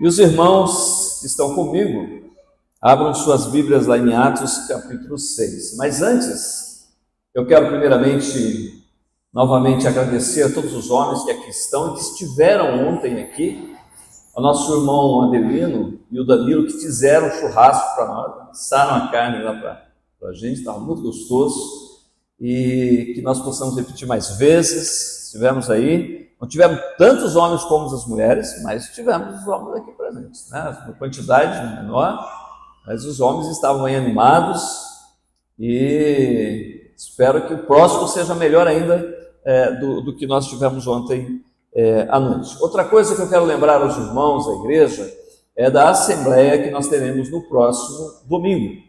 E os irmãos que estão comigo, abram suas Bíblias lá em Atos capítulo 6. Mas antes, eu quero primeiramente, novamente agradecer a todos os homens que aqui estão e que estiveram ontem aqui, ao nosso irmão Adelino e o Danilo, que fizeram churrasco para nós, assaram a carne lá para a gente, estava muito gostoso, e que nós possamos repetir mais vezes. Estivemos aí, não tivemos tantos homens como as mulheres, mas tivemos os homens aqui presentes, né? Uma quantidade menor, mas os homens estavam aí animados, e espero que o próximo seja melhor ainda do que nós tivemos ontem à noite. Outra coisa que eu quero lembrar aos irmãos da igreja é da assembleia que nós teremos no próximo domingo,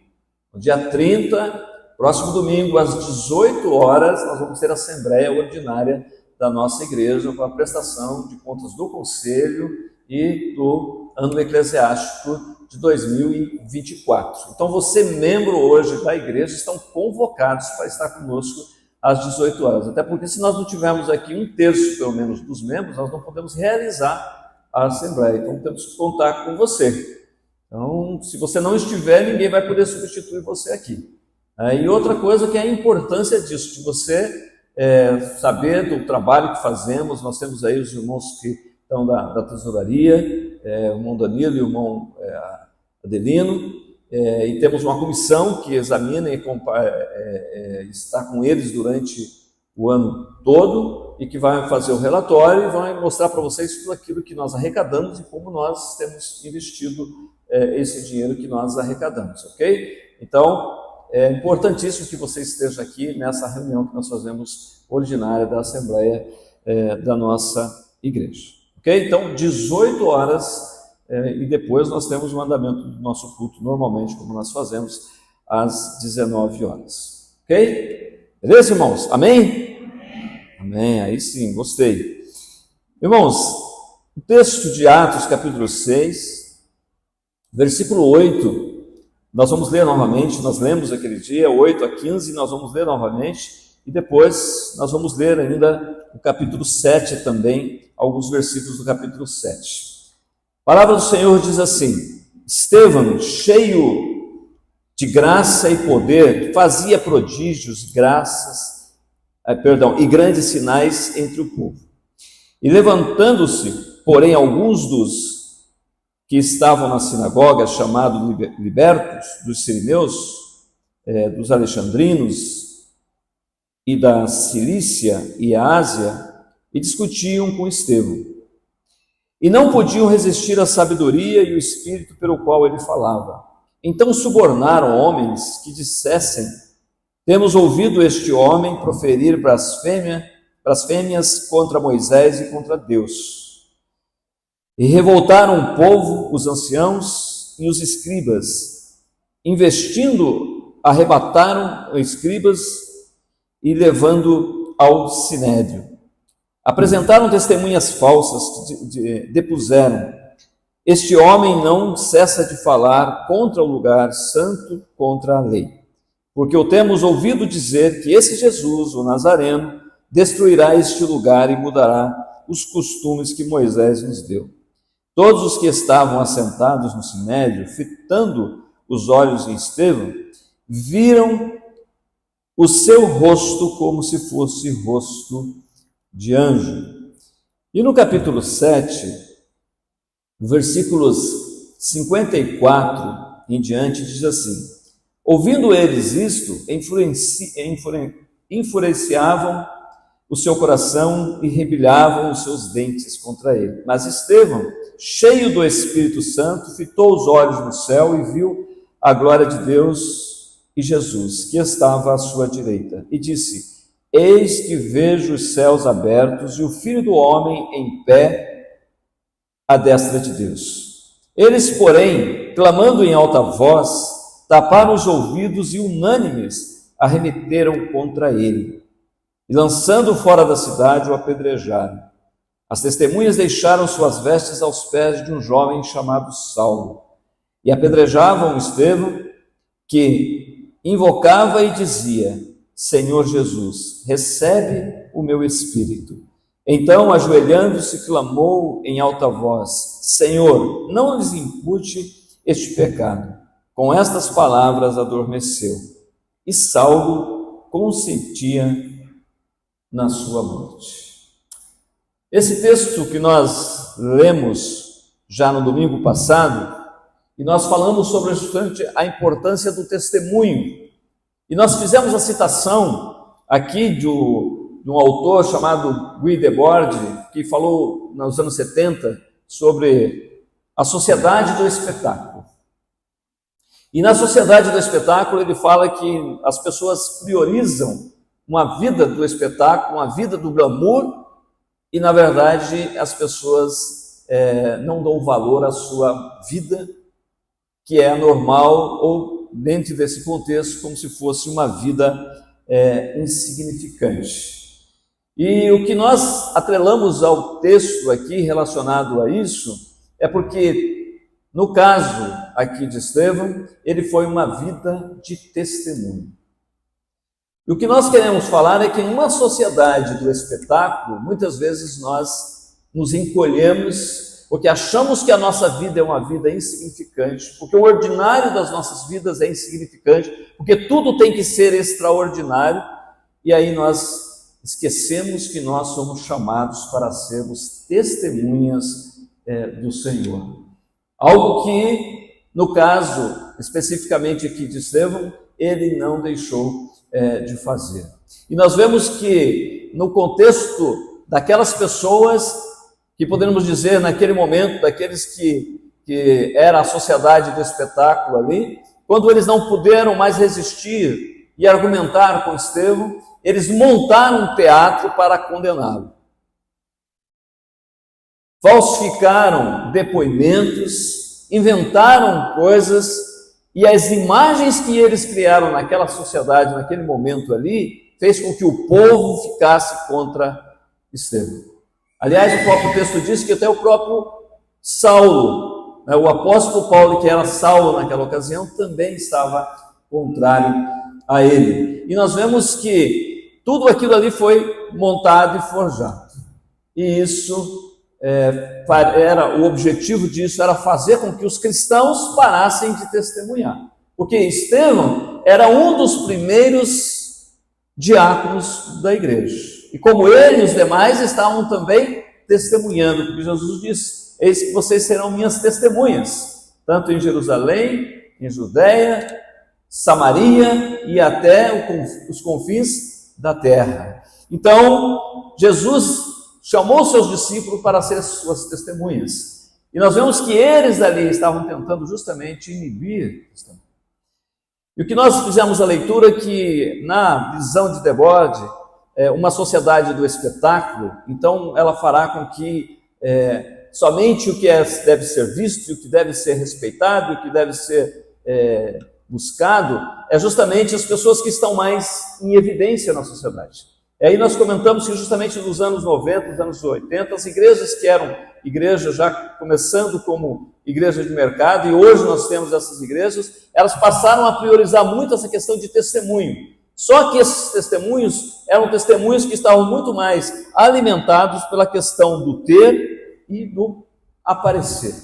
no dia 30, próximo domingo, às 18 horas, nós vamos ter a assembleia ordinária da nossa igreja com a prestação de contas do conselho e do ano eclesiástico de 2024. Então, você, membro hoje da igreja, estão convocados para estar conosco às 18 horas. Até porque, se nós não tivermos aqui um terço, pelo menos, dos membros, nós não podemos realizar a assembleia. Então, temos que contar com você. Então, se você não estiver, ninguém vai poder substituir você aqui. E outra coisa que é a importância disso, de você saber do trabalho que fazemos. Nós temos aí os irmãos que estão da tesouraria, o irmão Danilo e o irmão Adelino, e temos uma comissão que examina e está com eles durante o ano todo e que vai fazer o relatório e vai mostrar para vocês tudo aquilo que nós arrecadamos e como nós temos investido esse dinheiro que nós arrecadamos, ok? Então, é importantíssimo que você esteja aqui nessa reunião que nós fazemos ordinária da Assembleia da nossa igreja. Ok? Então, 18 horas e depois nós temos o andamento do nosso culto, normalmente, como nós fazemos, às 19 horas. Ok? Beleza, irmãos? Amém? Amém. Aí sim, gostei. Irmãos, o texto de Atos, capítulo 6, versículo 8, nós vamos ler novamente. Nós lemos aquele dia, 8 a 15, nós vamos ler novamente, e depois nós vamos ler ainda o capítulo 7 também, alguns versículos do capítulo 7. A palavra do Senhor diz assim: Estevão, cheio de graça e poder, fazia prodígios, e grandes sinais entre o povo. E levantando-se, porém, alguns dos que estavam na sinagoga, chamados libertos, dos sirineus, dos alexandrinos e da Cilícia e Ásia, e discutiam com Estevão. E não podiam resistir à sabedoria e o espírito pelo qual ele falava. Então subornaram homens que dissessem: temos ouvido este homem proferir blasfêmias contra Moisés e contra Deus. E revoltaram o povo, os anciãos e os escribas. Investindo, arrebataram os escribas e levando ao sinédrio. Apresentaram testemunhas falsas que depuseram: este homem não cessa de falar contra o lugar santo, contra a lei. Porque o temos ouvido dizer que esse Jesus, o Nazareno, destruirá este lugar e mudará os costumes que Moisés nos deu. Todos os que estavam assentados no sinédrio, fitando os olhos em Estevão, viram o seu rosto como se fosse rosto de anjo. E no capítulo 7, versículos 54 em diante, diz assim: ouvindo eles isto, enfureciavam o seu coração e rebilhavam os seus dentes contra ele. Mas Estevão, cheio do Espírito Santo, fitou os olhos no céu e viu a glória de Deus e Jesus, que estava à sua direita, e disse: eis que vejo os céus abertos e o Filho do Homem em pé à destra de Deus. Eles, porém, clamando em alta voz, taparam os ouvidos e unânimes arremeteram contra ele. E lançando fora da cidade, o apedrejaram. As testemunhas deixaram suas vestes aos pés de um jovem chamado Saulo, e apedrejavam Estevão, que invocava e dizia: Senhor Jesus, recebe o meu espírito. Então, ajoelhando-se, clamou em alta voz: Senhor, não lhes impute este pecado. Com estas palavras adormeceu, e Saulo consentia na sua morte. Esse texto que nós lemos já no domingo passado, e nós falamos sobre justamente a importância do testemunho. E nós fizemos a citação aqui de um autor chamado Guy Debord, que falou nos anos 70 sobre a sociedade do espetáculo. E na sociedade do espetáculo ele fala que as pessoas priorizam uma vida do espetáculo, uma vida do glamour, e na verdade as pessoas não dão valor à sua vida, que é normal, ou dentro desse contexto, como se fosse uma vida insignificante. E o que nós atrelamos ao texto aqui relacionado a isso é porque, no caso aqui de Estevão, ele foi uma vida de testemunho. E o que nós queremos falar é que em uma sociedade do espetáculo, muitas vezes nós nos encolhemos porque achamos que a nossa vida é uma vida insignificante, porque o ordinário das nossas vidas é insignificante, porque tudo tem que ser extraordinário, e aí nós esquecemos que nós somos chamados para sermos testemunhas do Senhor. Algo que, no caso, especificamente aqui de Estevão, ele não deixou de fazer. E nós vemos que, no contexto daquelas pessoas que podemos dizer, naquele momento, daqueles que era a sociedade do espetáculo ali, quando eles não puderam mais resistir e argumentar com Estevão, eles montaram um teatro para condená-lo. Falsificaram depoimentos, inventaram coisas, e as imagens que eles criaram naquela sociedade, naquele momento ali, fez com que o povo ficasse contra Estevão. Aliás, o próprio texto diz que até o próprio Saulo, o apóstolo Paulo, que era Saulo naquela ocasião, também estava contrário a ele. E nós vemos que tudo aquilo ali foi montado e forjado. E isso era o objetivo disso, era fazer com que os cristãos parassem de testemunhar. Porque Estevão era um dos primeiros diáconos da igreja. E como ele e os demais estavam também testemunhando, porque Jesus disse: eis que vocês serão minhas testemunhas, tanto em Jerusalém, em Judeia, Samaria e até os confins da terra. Então, Jesus chamou seus discípulos para ser suas testemunhas. E nós vemos que eles ali estavam tentando justamente inibir o testemunho. E o que nós fizemos a leitura é que, na visão de Debord, uma sociedade do espetáculo, então ela fará com que somente o que deve ser visto, o que deve ser respeitado, o que deve ser buscado, é justamente as pessoas que estão mais em evidência na sociedade. E aí nós comentamos que justamente nos anos 90, nos anos 80, as igrejas que eram igrejas já começando como igreja de mercado, e hoje nós temos essas igrejas, elas passaram a priorizar muito essa questão de testemunho. Só que esses testemunhos eram testemunhos que estavam muito mais alimentados pela questão do ter e do aparecer.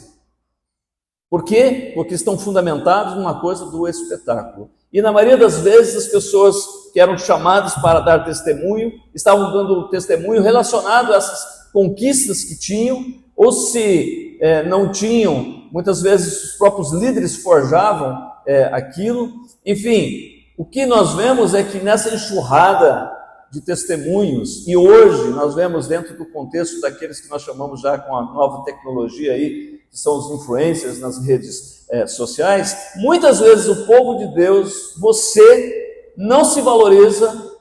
Por quê? Porque estão fundamentados numa coisa do espetáculo. E na maioria das vezes as pessoas que eram chamadas para dar testemunho, estavam dando testemunho relacionado a essas conquistas que tinham, ou se não tinham, muitas vezes os próprios líderes forjavam aquilo. Enfim, o que nós vemos é que nessa enxurrada de testemunhos, e hoje nós vemos dentro do contexto daqueles que nós chamamos já com a nova tecnologia aí, que são os influencers nas redes sociais, muitas vezes o povo de Deus, você não se valoriza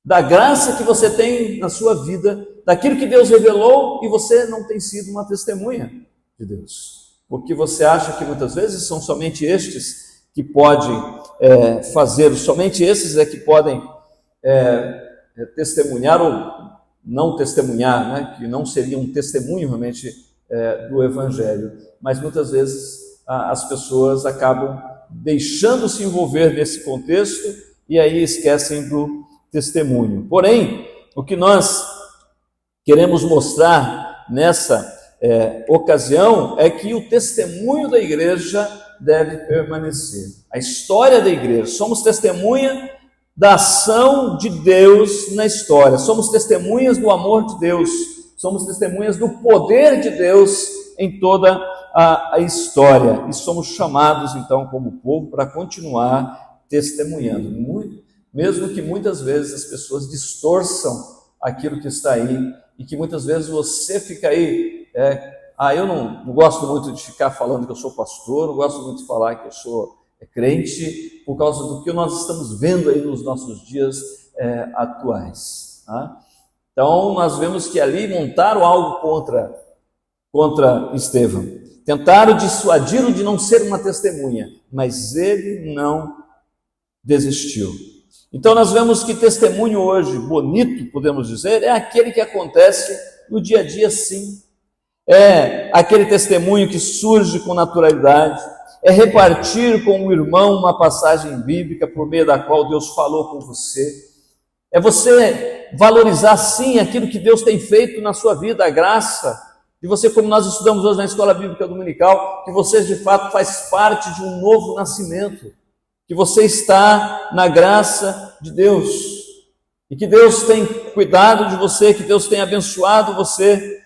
da graça que você tem na sua vida, daquilo que Deus revelou, e você não tem sido uma testemunha de Deus. Porque você acha que muitas vezes são somente estes que podem fazer, somente esses que podem testemunhar ou não testemunhar, né? Que não seria um testemunho realmente do Evangelho. Mas muitas vezes as pessoas acabam deixando-se envolver nesse contexto e aí esquecem do testemunho. Porém, o que nós queremos mostrar nessa ocasião é que o testemunho da igreja deve permanecer. A história da igreja, somos testemunha da ação de Deus na história, somos testemunhas do amor de Deus, somos testemunhas do poder de Deus em toda a história, e somos chamados então como povo para continuar testemunhando, mesmo que muitas vezes as pessoas distorçam aquilo que está aí, e que muitas vezes você fica aí, eu não gosto muito de ficar falando que eu sou pastor, não gosto muito de falar que eu sou crente, por causa do que nós estamos vendo aí nos nossos dias atuais. Tá? Então, nós vemos que ali montaram algo contra Estevão, tentaram dissuadi-lo de não ser uma testemunha, mas ele não desistiu. Então, nós vemos que testemunho hoje, bonito, podemos dizer, é aquele que acontece no dia a dia, sim. É aquele testemunho que surge com naturalidade, é repartir com o irmão uma passagem bíblica por meio da qual Deus falou com você, é você valorizar sim aquilo que Deus tem feito na sua vida, a graça de você, como nós estudamos hoje na Escola Bíblica Dominical, que você de fato faz parte de um novo nascimento, que você está na graça de Deus, e que Deus tem cuidado de você, que Deus tem abençoado você,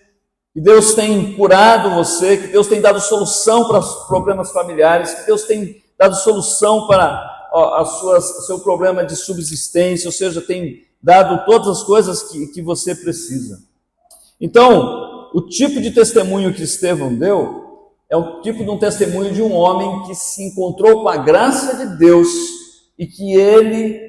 que Deus tem curado você, que Deus tem dado solução para os problemas familiares, que Deus tem dado solução para o seu problema de subsistência, ou seja, tem dado todas as coisas que você precisa. Então, o tipo de testemunho que Estevão deu é o tipo de um testemunho de um homem que se encontrou com a graça de Deus e que ele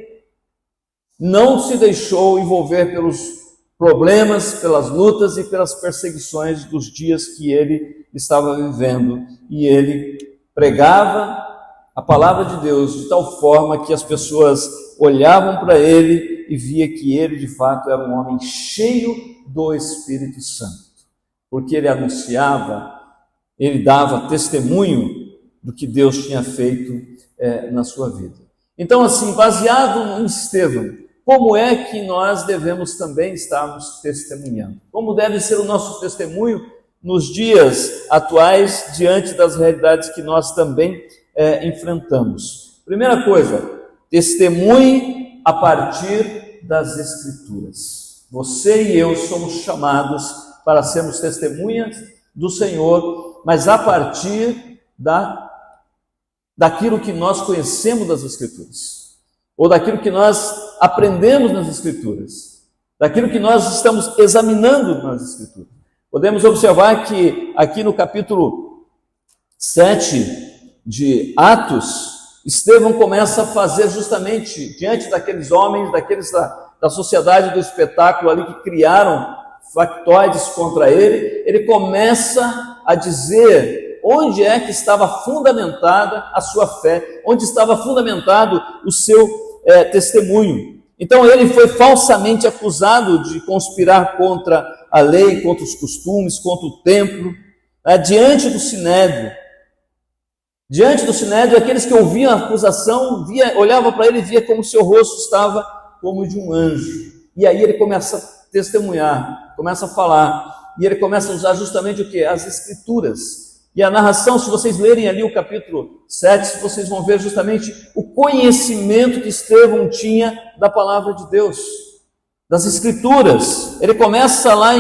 não se deixou envolver pelos problemas, pelas lutas e pelas perseguições dos dias que ele estava vivendo. E ele pregava a palavra de Deus de tal forma que as pessoas olhavam para ele e via que ele de fato era um homem cheio do Espírito Santo, porque ele anunciava, ele dava testemunho do que Deus tinha feito na sua vida. Então, assim, baseado em Estevão, como é que nós devemos também estarmos testemunhando? Como deve ser o nosso testemunho nos dias atuais, diante das realidades que nós também enfrentamos? Primeira coisa, testemunhe a partir das Escrituras. Você e eu somos chamados para sermos testemunhas do Senhor, mas a partir daquilo que nós conhecemos das Escrituras, ou daquilo que nós aprendemos nas Escrituras, daquilo que nós estamos examinando nas Escrituras. Podemos observar que aqui no capítulo 7 de Atos, Estevão começa a fazer justamente, diante daqueles homens, daqueles da sociedade do espetáculo ali que criaram factóides contra ele, ele começa a dizer onde é que estava fundamentada a sua fé, onde estava fundamentado o seu testemunho. Então ele foi falsamente acusado de conspirar contra a lei, contra os costumes, contra o templo, diante do Sinédrio. Diante do Sinédrio, aqueles que ouviam a acusação, olhavam para ele e via como seu rosto estava como de um anjo. E aí ele começa a testemunhar, começa a falar, e ele começa a usar justamente o que? As Escrituras. E a narração, se vocês lerem ali o capítulo 7, vocês vão ver justamente o conhecimento que Estevão tinha da palavra de Deus, das Escrituras. Ele começa lá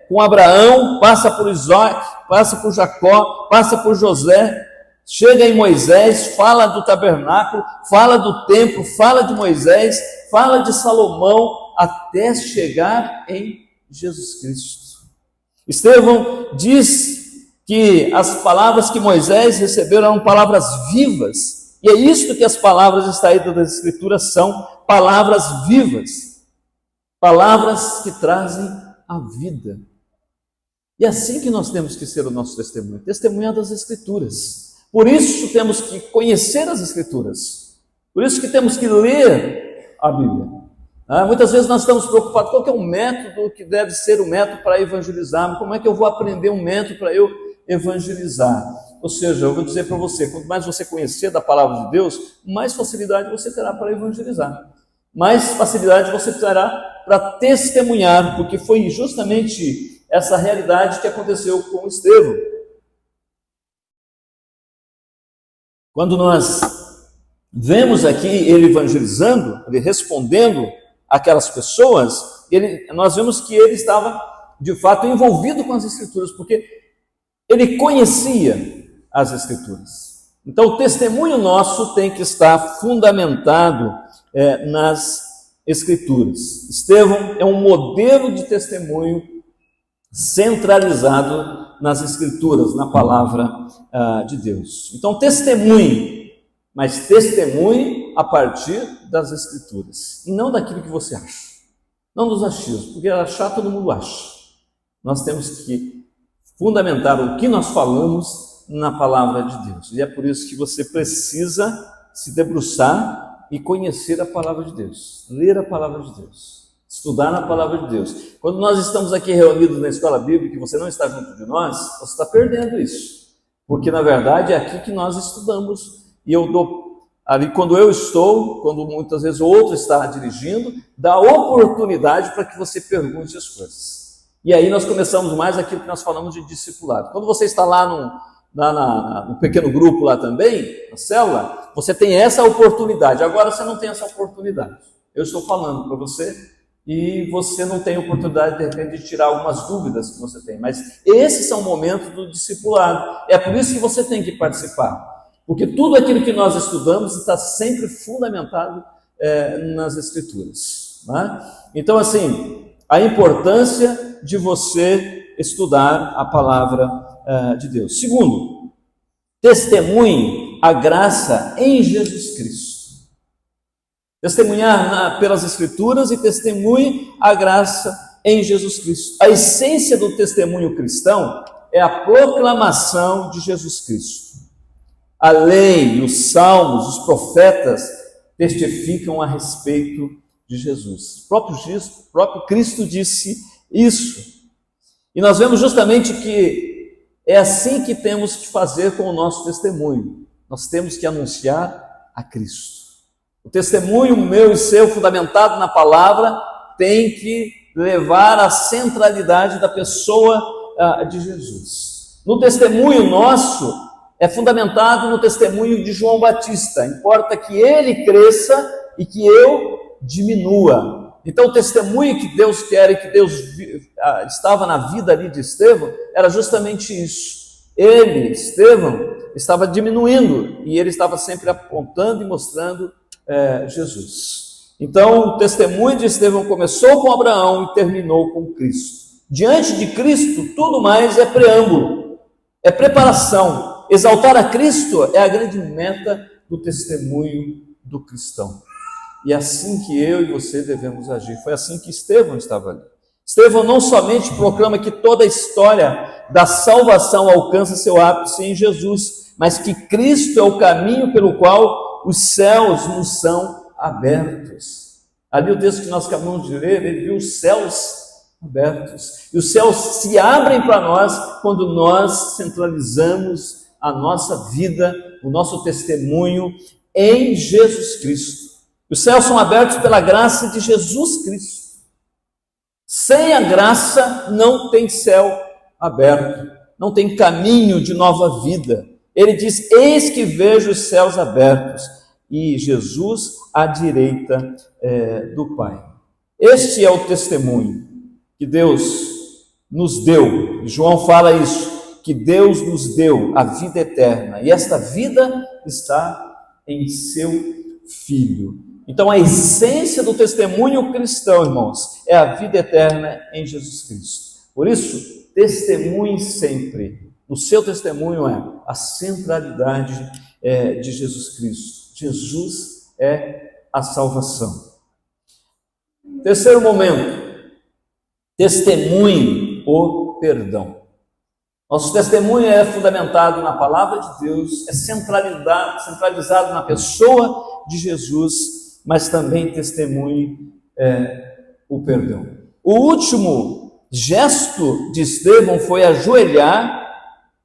com Abraão, passa por Isaac, passa por Jacó, passa por José, chega em Moisés, fala do tabernáculo, fala do templo, fala de Moisés, fala de Salomão, até chegar em Jesus Cristo. Estevão diz que as palavras que Moisés recebeu eram palavras vivas, e é isto que as palavras extraídas das Escrituras são, palavras vivas, palavras que trazem a vida. E é assim que nós temos que ser o nosso testemunho, testemunhar das Escrituras. Por isso temos que conhecer as Escrituras, por isso que temos que ler a Bíblia. Muitas vezes nós estamos preocupados, qual que é o método que deve ser o método para evangelizar, como é que eu vou aprender um método para eu evangelizar? Ou seja, eu vou dizer para você, quanto mais você conhecer da palavra de Deus, mais facilidade você terá para evangelizar, mais facilidade você terá para testemunhar, porque foi justamente essa realidade que aconteceu com Estevão. Quando nós vemos aqui ele evangelizando, ele respondendo aquelas pessoas, nós vemos que ele estava, de fato, envolvido com as Escrituras, porque ele conhecia as Escrituras. Então, o testemunho nosso tem que estar fundamentado nas Escrituras. Estevão é um modelo de testemunho centralizado nas Escrituras, na palavra de Deus. Então, testemunhe, mas testemunhe a partir das Escrituras, e não daquilo que você acha, não dos achismos, porque achar todo mundo acha. Nós temos que fundamentar o que nós falamos na palavra de Deus, e é por isso que você precisa se debruçar e conhecer a palavra de Deus, ler a palavra de Deus, estudar na palavra de Deus. Quando nós estamos aqui reunidos na escola bíblica e você não está junto de nós, você está perdendo isso, porque na verdade é aqui que nós estudamos, e eu dou ali, quando eu estou, quando muitas vezes o outro está dirigindo, dá oportunidade para que você pergunte as coisas. E aí nós começamos mais aquilo que nós falamos de discipulado. Quando você está lá no pequeno grupo lá também, na célula, você tem essa oportunidade. Agora você não tem essa oportunidade. Eu estou falando para você e você não tem oportunidade, de repente, de tirar algumas dúvidas que você tem. Mas esses são momentos do discipulado. É por isso que você tem que participar. Porque tudo aquilo que nós estudamos está sempre fundamentado nas Escrituras. Né? Então, assim, a importância de você estudar a palavra de Deus. Segundo, testemunhe a graça em Jesus Cristo. Testemunhar pelas Escrituras e testemunhe a graça em Jesus Cristo. A essência do testemunho cristão é a proclamação de Jesus Cristo. A lei, os salmos, os profetas testificam a respeito de Jesus. O próprio Cristo disse isso. E nós vemos justamente que é assim que temos que fazer com o nosso testemunho. Nós temos que anunciar a Cristo. O testemunho meu e seu, fundamentado na palavra, tem que levar à centralidade da pessoa de Jesus. No testemunho nosso, é fundamentado no testemunho de João Batista. Importa que ele cresça e que eu diminua. Então, o testemunho que Deus quer e que Deus estava na vida ali de Estevão era justamente isso. Ele, Estevão, estava diminuindo e ele estava sempre apontando e mostrando Jesus. Então, o testemunho de Estevão começou com Abraão e terminou com Cristo. Diante de Cristo, tudo mais é preâmbulo, é preparação. Exaltar a Cristo é a grande meta do testemunho do cristão. E é assim que eu e você devemos agir. Foi assim que Estevão estava ali. Estevão não somente proclama que toda a história da salvação alcança seu ápice em Jesus, mas que Cristo é o caminho pelo qual os céus nos são abertos. Ali o texto que nós acabamos de ler, ele viu os céus abertos. E os céus se abrem para nós quando nós centralizamos a nossa vida, o nosso testemunho em Jesus Cristo. Os céus são abertos pela graça de Jesus Cristo. Sem a graça não tem céu aberto, não tem caminho de nova vida. Ele diz: eis que vejo os céus abertos e Jesus à direita do Pai. Este é o testemunho que Deus nos deu. João fala isso, que Deus nos deu a vida eterna, e esta vida está em seu Filho. Então, a essência do testemunho cristão, irmãos, é a vida eterna em Jesus Cristo. Por isso, testemunhe sempre. O seu testemunho é a centralidade de Jesus Cristo. Jesus é a salvação. Terceiro momento, testemunhe o perdão. Nosso testemunho é fundamentado na palavra de Deus, é centralizado na pessoa de Jesus, mas também testemunhe o perdão. O último gesto de Estevão foi ajoelhar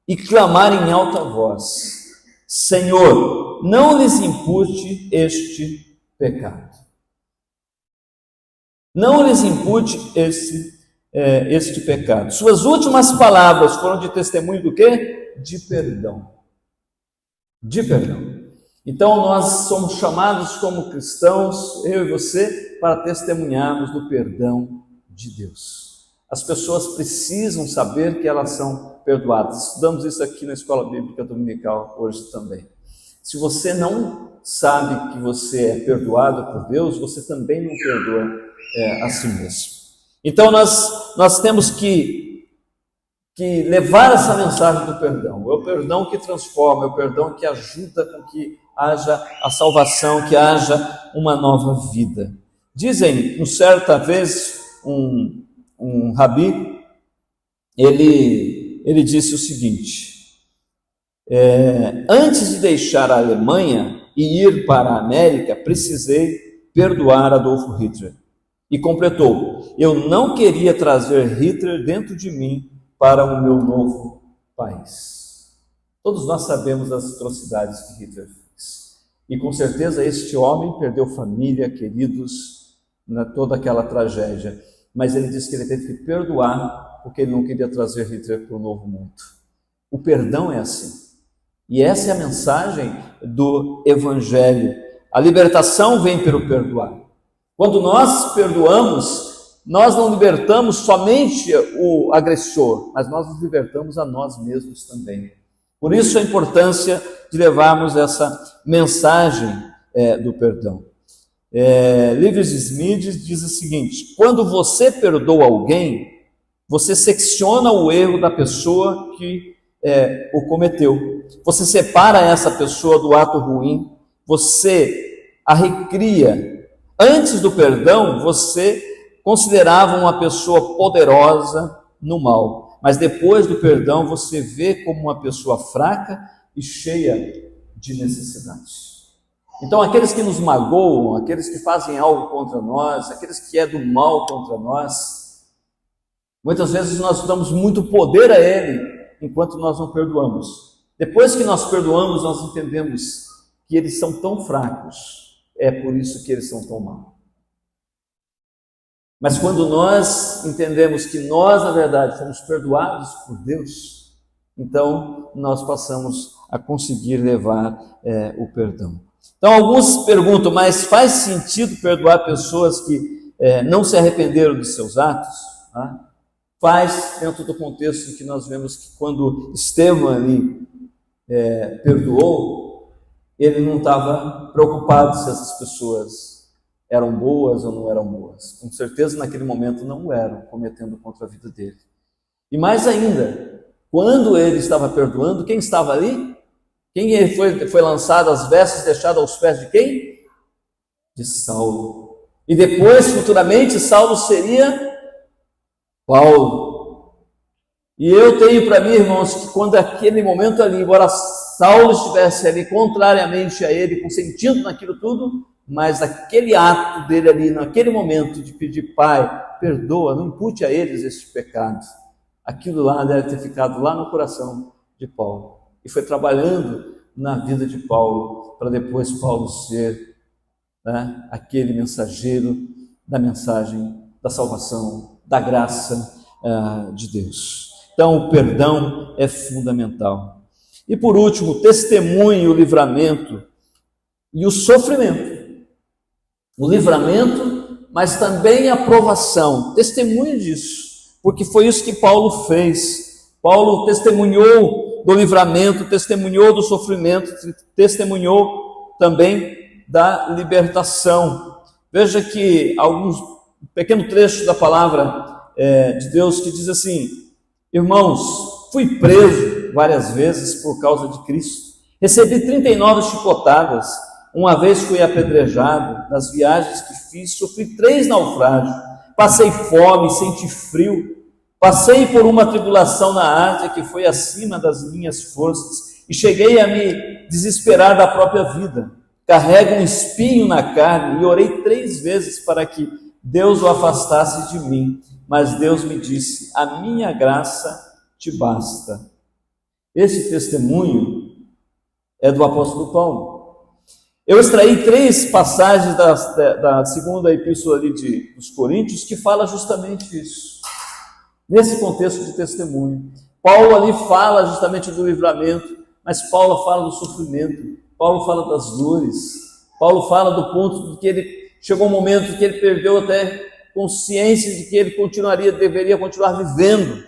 e clamar em alta voz: Senhor, não lhes impute este pecado. Não lhes impute este pecado. Suas últimas palavras foram de testemunho do quê? De perdão. De perdão. Então nós somos chamados como cristãos, eu e você, para testemunharmos do perdão de Deus. As pessoas precisam saber que elas são perdoadas. Estudamos isso aqui na Escola Bíblica Dominical hoje também. Se você não sabe que você é perdoado por Deus, você também não perdoa a si mesmo. Então nós temos que levar essa mensagem do perdão. É o perdão que transforma, é o perdão que ajuda com que haja a salvação, que haja uma nova vida. Dizem, certa vez, um rabi, ele disse o seguinte: antes de deixar a Alemanha e ir para a América, precisei perdoar Adolfo Hitler. E completou: eu não queria trazer Hitler dentro de mim para o meu novo país. Todos nós sabemos das atrocidades que Hitler fez. E com certeza este homem perdeu família, queridos, toda aquela tragédia. Mas ele disse que ele teve que perdoar porque ele não queria trazer Hitler para o novo mundo. O perdão é assim. E essa é a mensagem do Evangelho. A libertação vem pelo perdoar. Quando nós perdoamos, nós não libertamos somente o agressor, mas nós nos libertamos a nós mesmos também. Por isso a importância de levarmos essa mensagem do perdão. Livres Smith diz o seguinte: quando você perdoa alguém, você secciona o erro da pessoa que o cometeu. Você separa essa pessoa do ato ruim, você a recria. Antes do perdão, você considerava uma pessoa poderosa no mal, mas depois do perdão, você vê como uma pessoa fraca e cheia de necessidades. Então, aqueles que nos magoam, aqueles que fazem algo contra nós, aqueles que é do mal contra nós, muitas vezes nós damos muito poder a ele, enquanto nós não perdoamos. Depois que nós perdoamos, nós entendemos que eles são tão fracos. É por isso que eles são tão maus. Mas quando nós entendemos que nós, na verdade, fomos perdoados por Deus, então nós passamos a conseguir levar o perdão. Então alguns perguntam, mas faz sentido perdoar pessoas que não se arrependeram dos seus atos? Faz, dentro do contexto em que nós vemos que quando Estevão ali perdoou, ele não estava preocupado se essas pessoas eram boas ou não eram boas. Com certeza, naquele momento, não eram, cometendo contra a vida dele. E mais ainda, quando ele estava perdoando, quem estava ali? Quem foi lançado às vestes, deixado aos pés de quem? De Saulo. E depois, futuramente, Saulo seria Paulo. E eu tenho para mim, irmãos, que quando aquele momento ali, embora Saulo estivesse ali contrariamente a ele, consentindo naquilo tudo, mas aquele ato dele ali, naquele momento de pedir: Pai, perdoa, não impute a eles este pecado, aquilo lá deve ter ficado lá no coração de Paulo. E foi trabalhando na vida de Paulo, para depois Paulo ser aquele mensageiro da mensagem da salvação, da graça de Deus. Então, o perdão é fundamental. E por último, o testemunho, o livramento e o sofrimento. O livramento, mas também a aprovação. Testemunho disso, porque foi isso que Paulo fez. Paulo testemunhou do livramento, testemunhou do sofrimento, testemunhou também da libertação. Veja que um pequeno trecho da palavra de Deus que diz assim: irmãos, fui preso várias vezes por causa de Cristo. Recebi 39 chicotadas. Uma vez fui apedrejado. Nas viagens que fiz, sofri 3 naufrágios. Passei fome, senti frio. Passei por uma tribulação na Ásia que foi acima das minhas forças. E cheguei a me desesperar da própria vida. Carrego um espinho na carne e orei 3 vezes para que Deus o afastasse de mim. Mas Deus me disse: a minha graça te basta. Esse testemunho é do apóstolo Paulo. Eu extraí 3 passagens da segunda epístola ali dos Coríntios que fala justamente isso, nesse contexto de testemunho. Paulo ali fala justamente do livramento, mas Paulo fala do sofrimento, Paulo fala das dores, Paulo fala do ponto de que ele chegou um momento que ele perdeu até consciência de que ele deveria continuar vivendo,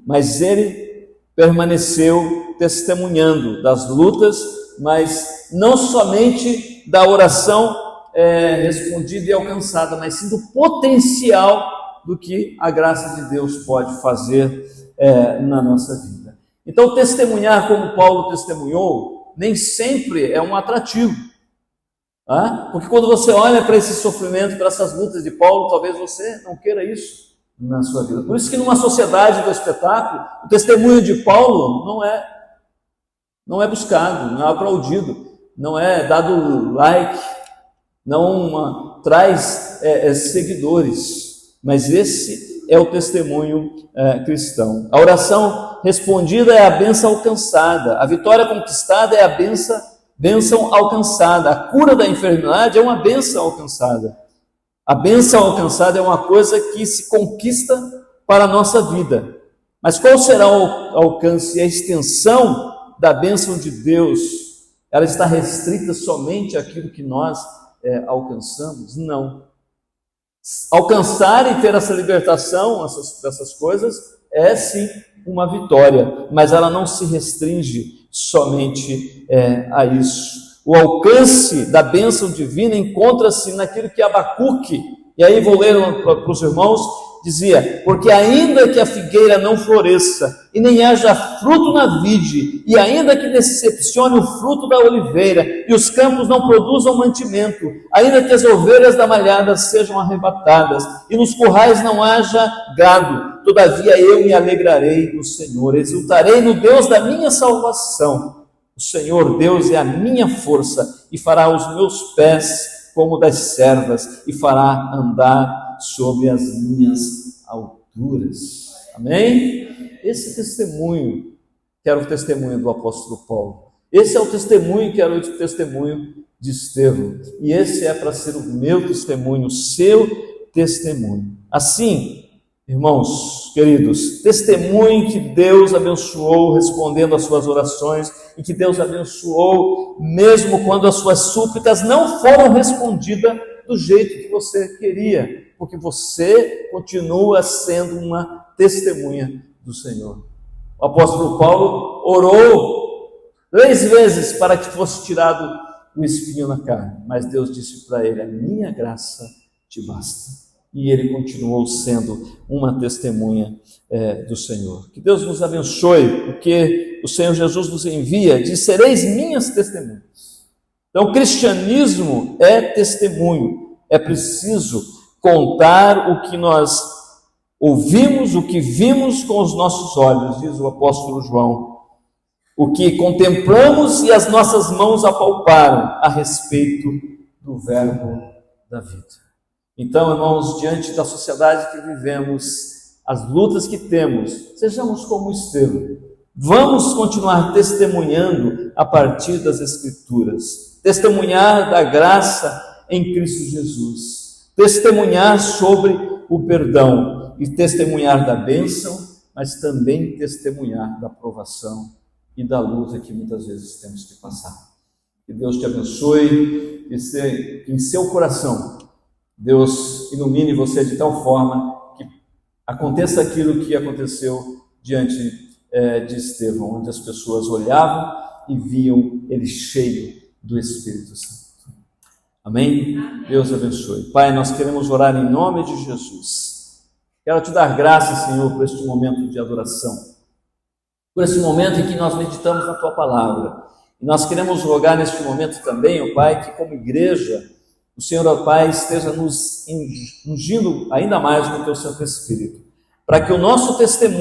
mas ele permaneceu testemunhando das lutas, mas não somente da oração respondida e alcançada, mas sim do potencial do que a graça de Deus pode fazer na nossa vida. Então, testemunhar como Paulo testemunhou, nem sempre é um atrativo, tá? Porque quando você olha para esse sofrimento, para essas lutas de Paulo, talvez você não queira isso na sua vida. Por isso que numa sociedade do espetáculo, o testemunho de Paulo não é buscado, não é aplaudido, não é dado like, não traz seguidores, mas esse é o testemunho cristão. A oração respondida é a bênção alcançada, a vitória conquistada é a bênção alcançada, a cura da enfermidade é uma bênção alcançada. A bênção alcançada é uma coisa que se conquista para a nossa vida. Mas qual será o alcance e a extensão da bênção de Deus? Ela está restrita somente àquilo que nós alcançamos? Não. Alcançar e ter essa libertação dessas coisas é sim uma vitória, mas ela não se restringe somente a isso. O alcance da bênção divina encontra-se naquilo que Abacuque, e aí vou ler para os irmãos, dizia: porque ainda que a figueira não floresça, e nem haja fruto na vide, e ainda que decepcione o fruto da oliveira, e os campos não produzam mantimento, ainda que as ovelhas da malhada sejam arrebatadas, e nos currais não haja gado, todavia eu me alegrarei no Senhor, exultarei no Deus da minha salvação. O Senhor Deus é a minha força, e fará os meus pés como das servas, e fará andar sobre as minhas alturas. Amém? Esse testemunho, que era o testemunho do apóstolo Paulo. Esse é o testemunho que era o testemunho de Estevão. E esse é para ser o meu testemunho, o seu testemunho. Assim, irmãos queridos, testemunhe que Deus abençoou respondendo às suas orações, e que Deus abençoou mesmo quando as suas súplicas não foram respondidas do jeito que você queria, porque você continua sendo uma testemunha do Senhor. O apóstolo Paulo orou 3 vezes para que fosse tirado o espinho na carne, mas Deus disse para ele: a minha graça te basta. E ele continuou sendo uma testemunha do Senhor. Que Deus nos abençoe, porque o Senhor Jesus nos envia, diz: sereis minhas testemunhas. Então, o cristianismo é testemunho, é preciso contar o que nós ouvimos, o que vimos com os nossos olhos, diz o apóstolo João, o que contemplamos e as nossas mãos apalparam a respeito do verbo da vida. Então, irmãos, diante da sociedade que vivemos, as lutas que temos, sejamos como Estevão. Vamos continuar testemunhando a partir das Escrituras, testemunhar da graça em Cristo Jesus, testemunhar sobre o perdão e testemunhar da bênção, mas também testemunhar da provação e da luta que muitas vezes temos que passar. Que Deus te abençoe, que em seu coração Deus ilumine você de tal forma que aconteça aquilo que aconteceu diante de Estevão, onde as pessoas olhavam e viam ele cheio do Espírito Santo. Amém? Deus abençoe. Pai, nós queremos orar em nome de Jesus. Quero te dar graças, Senhor, por este momento de adoração, por esse momento em que nós meditamos na Tua Palavra. E nós queremos rogar neste momento também, ó Pai, que como igreja, o Senhor, ó Pai, esteja nos ungindo ainda mais com o Teu Santo Espírito, para que o nosso testemunho